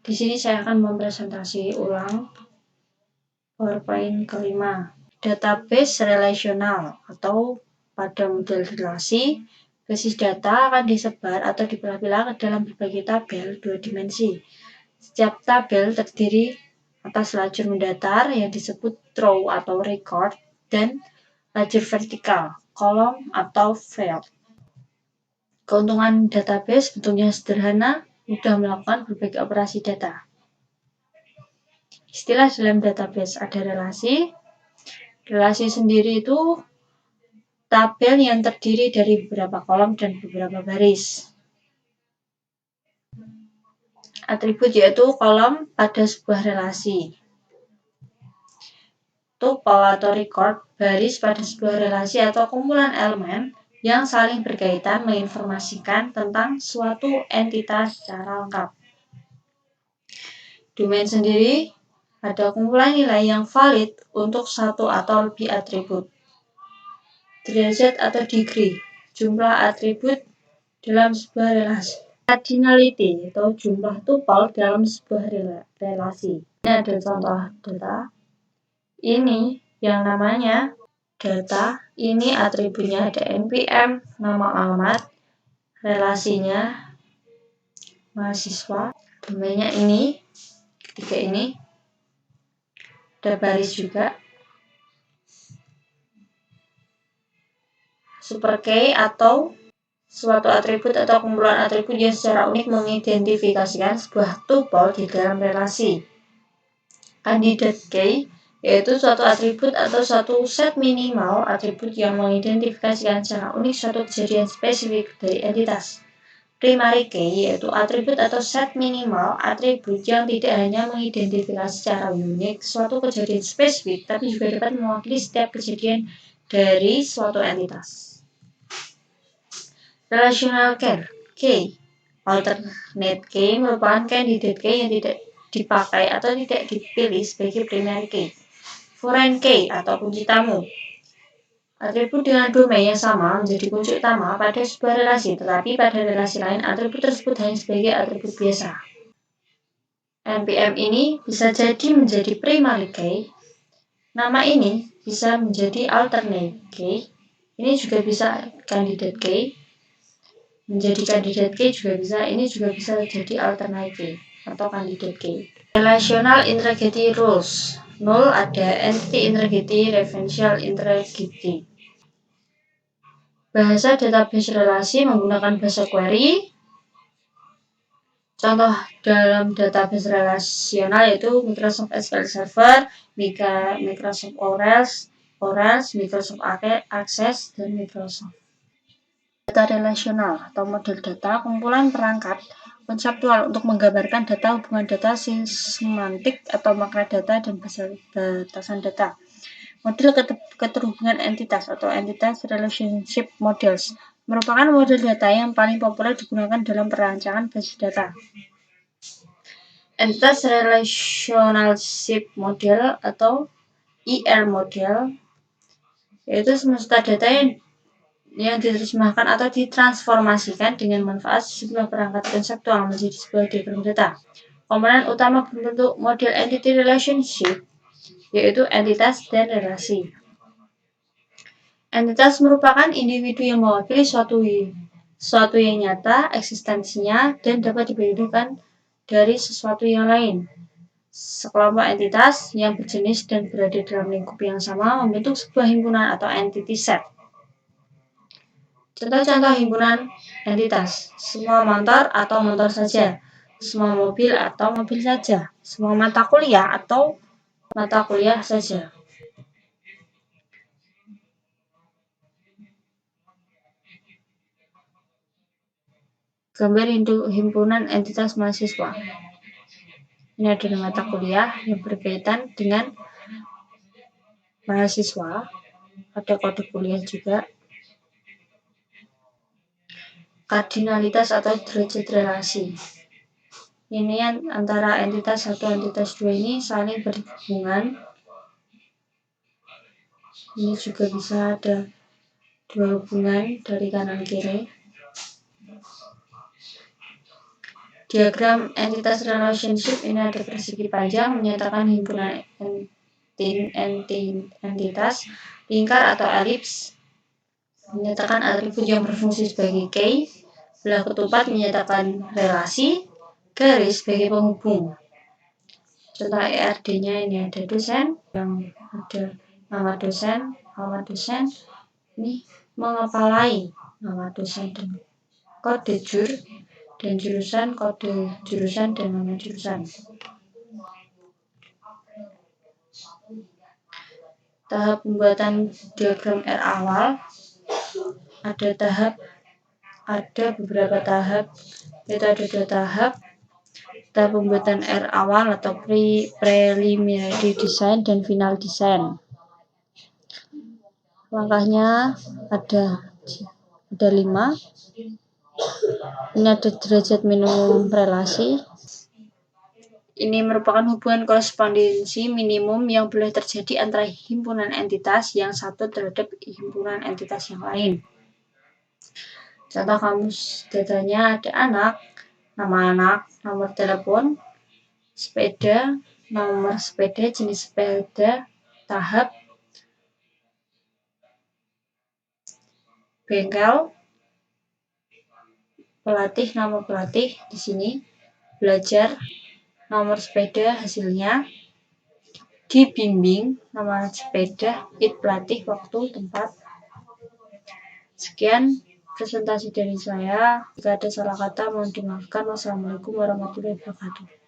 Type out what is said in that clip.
Di sini saya akan mempresentasi ulang PowerPoint kelima. Database relasional atau pada model relasi, basis data akan disebar atau dipilah-pilah ke dalam berbagai tabel 2 dimensi. Setiap tabel terdiri atas lajur mendatar yang disebut row atau record dan lajur vertikal, kolom atau field. Keuntungan database bentuknya sederhana, mudah melakukan berbagai operasi data. Istilah dalam database ada relasi. Relasi sendiri itu tabel yang terdiri dari beberapa kolom dan beberapa baris. Atribut yaitu kolom pada sebuah relasi. Tuple atau record, baris pada sebuah relasi atau kumpulan elemen yang saling berkaitan menginformasikan tentang suatu entitas secara lengkap. Domain sendiri ada kumpulan nilai yang valid untuk satu atau lebih atribut. Derajat atau degree, jumlah atribut dalam sebuah relasi. Cardinality atau jumlah tuple dalam sebuah relasi. Ini ada contoh data. Ini yang namanya data. Ini atributnya ada npm, nama alamat, relasinya mahasiswa, domainnya ini, ketiga ini. Ada baris juga. Super key atau suatu atribut atau kumpulan atribut yang secara unik mengidentifikasikan sebuah tuple di dalam relasi. Candidate key yaitu suatu atribut atau suatu set minimal atribut yang mengidentifikasikan secara unik suatu kejadian spesifik dari entitas. Primary key yaitu atribut atau set minimal atribut yang tidak hanya mengidentifikasi secara unik suatu kejadian spesifik, tapi juga dapat mewakili setiap kejadian dari suatu entitas. Relational key, alternate key merupakan candidate key yang tidak dipakai atau tidak dipilih sebagai primary key. Foreign key atau kunci tamu, atribut dengan domain yang sama menjadi kunci utama pada sebuah relasi, tetapi pada relasi lain atribut tersebut hanya sebagai atribut biasa. NPM ini bisa jadi menjadi primary key. Nama ini bisa menjadi alternate key. Ini juga bisa candidate key. Menjadi candidate key juga bisa. Ini juga bisa jadi alternate key atau candidate key. Relational integrity rules. Null ada entity integrity, referential integrity. Bahasa database relasi menggunakan bahasa query. Contoh dalam database relasional yaitu Microsoft SQL Server, Microsoft Oracle, Microsoft Access, dan Microsoft. Data relasional atau model data kumpulan perangkat konseptual untuk menggambarkan data, hubungan data, semantik atau makna data, dan batasan data. Model keterhubungan entitas atau entitas relationship models merupakan model data yang paling populer digunakan dalam perancangan basis data. Entitas relationship model atau ER model yaitu semesta data yang diterjemahkan atau ditransformasikan dengan manfaat sejumlah perangkat konseptual menjadi sebuah diagram data. Komponen utama berbentuk model entity relationship yaitu entitas dan relasi. Entitas merupakan individu yang mewakili suatu yang nyata, eksistensinya, dan dapat dibedakan dari sesuatu yang lain. Sekelompok entitas yang berjenis dan berada dalam lingkup yang sama membentuk sebuah himpunan atau entity set. Contoh-contoh himpunan entitas: semua motor atau motor saja, semua mobil atau mobil saja, semua mata kuliah atau mata kuliah saja. Gambar himpunan entitas mahasiswa. Ini adalah mata kuliah yang berkaitan dengan mahasiswa. Ada kode kuliah juga. Kardinalitas atau derajat relasi. Ini antara entitas 1 dan entitas 2 ini saling berhubungan. Ini juga bisa ada dua hubungan dari kanan kiri. Diagram entitas relationship ini ada persegi panjang menyatakan himpunan entitas, lingkar atau elips menyatakan atribut yang berfungsi sebagai key, belah ketupat menyatakan relasi, garis sebagai penghubung. Contoh ERD-nya ini ada dosen, yang ada nama dosen, ini mengepalai nama dosen dan kode jur, dan jurusan, kode jurusan, dan nama jurusan. Tahap pembuatan diagram R awal ada beberapa tahap, yaitu ada 2 tahap. Tahap pembuatan R awal atau preliminary design dan final design. Langkahnya ada 5. Ini ada derajat minimum relasi. Ini merupakan hubungan korespondensi minimum yang boleh terjadi antara himpunan entitas yang satu terhadap himpunan entitas yang lain. Contoh kamus datanya ada anak, nama anak, nomor telepon, sepeda, nomor sepeda, jenis sepeda, tahap, bengkel, pelatih, nama pelatih di sini, belajar, nomor sepeda, hasilnya, dibimbing, nama sepeda, pelatih, waktu, tempat. Sekian presentasi dari saya. Jika ada salah kata mohon dimaafkan. Wassalamualaikum warahmatullahi wabarakatuh.